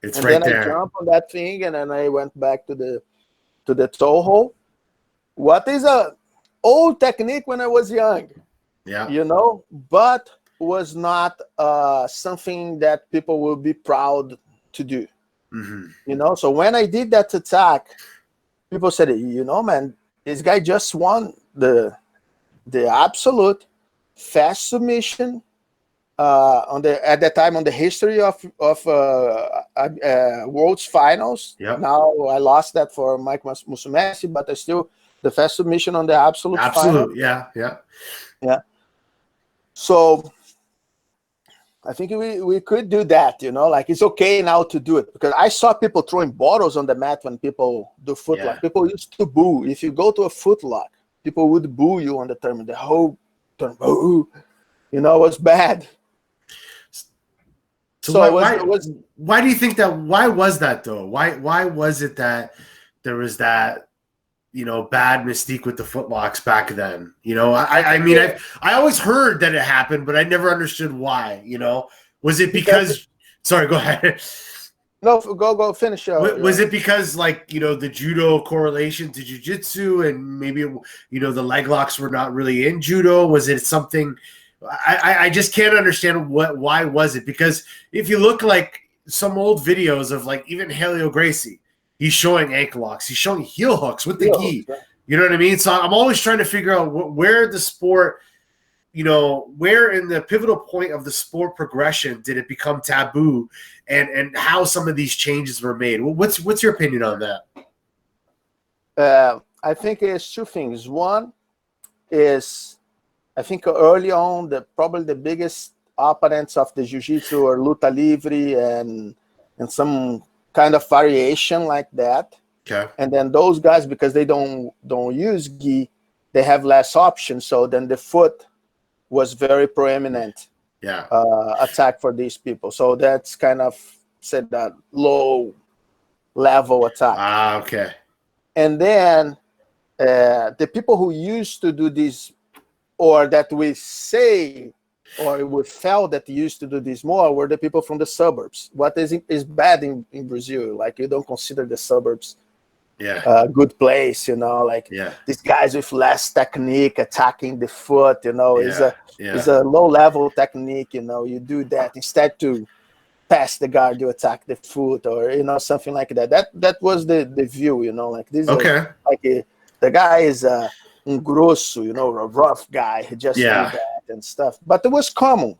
It's and right then there. I jumped on that thing, and then I went back to the toe hold. What is a old technique when I was young, Yeah. you know, but was not something that people will be proud to do, you know. So when I did that attack, people said, you know, man, this guy just won the absolute fast submission at that time on the history of World's Finals. Yep. Now I lost that for Mike Musumeci, but I still the fast submission on the absolute final. Yeah. So I think we could do that, you know, like it's okay now to do it, because I saw people throwing bottles on the mat when people do footlock. Yeah. People used to boo. If you go to a footlock, people would boo you on the tournament. The whole tournament, boo, you know, it was bad. So why do you think that? Why was that though? Why was it that there was that, you know, bad mystique with the footlocks back then? You know, I mean, I always heard that it happened, but I never understood why. You know, was it because? Sorry, go ahead. No, go finish. Was it because, like, you know, the judo correlation to jiu-jitsu, and maybe, you know, the leg locks were not really in judo? Was it something? I just can't understand why was it? Because if you look like some old videos of, like, even Helio Gracie, he's showing ankle locks, he's showing heel hooks with the gi. Right. You know what I mean? So I'm always trying to figure out where the sport, you know, where in the pivotal point of the sport progression did it become taboo, and how some of these changes were made. What's your opinion on that? I think it's two things. One is, I think early on, probably the biggest opponents of the jiu-jitsu are luta livre and some kind of variation like that. Okay. And then those guys, because they don't use gi, they have less options. So then the foot was very prominent attack for these people. So that's kind of said that low level attack. Okay. And then the people who used to do this, or that we say, or we felt that used to do this more, were the people from the suburbs. What is bad in Brazil, like, you don't consider the suburbs a good place, you know, like these guys with less technique attacking the foot, you know, is a low level technique, you know. You do that instead to pass the guard, you attack the foot, or, you know, something like that. That was the view, you know, like this. The guy is grosso, you know, a rough guy. He just do that and stuff. But it was common.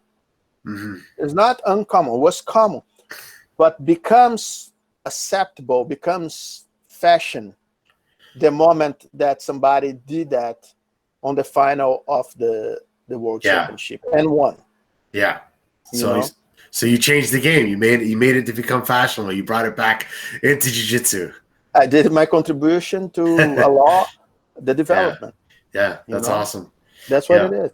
It's not uncommon. It was common, but becomes acceptable, becomes fashion the moment that somebody did that on the final of the World Championship and won. Yeah. So you changed the game. You made it to become fashionable. You brought it back into jiu-jitsu. I did my contribution to allow the development. Yeah, that's awesome. That's what it is.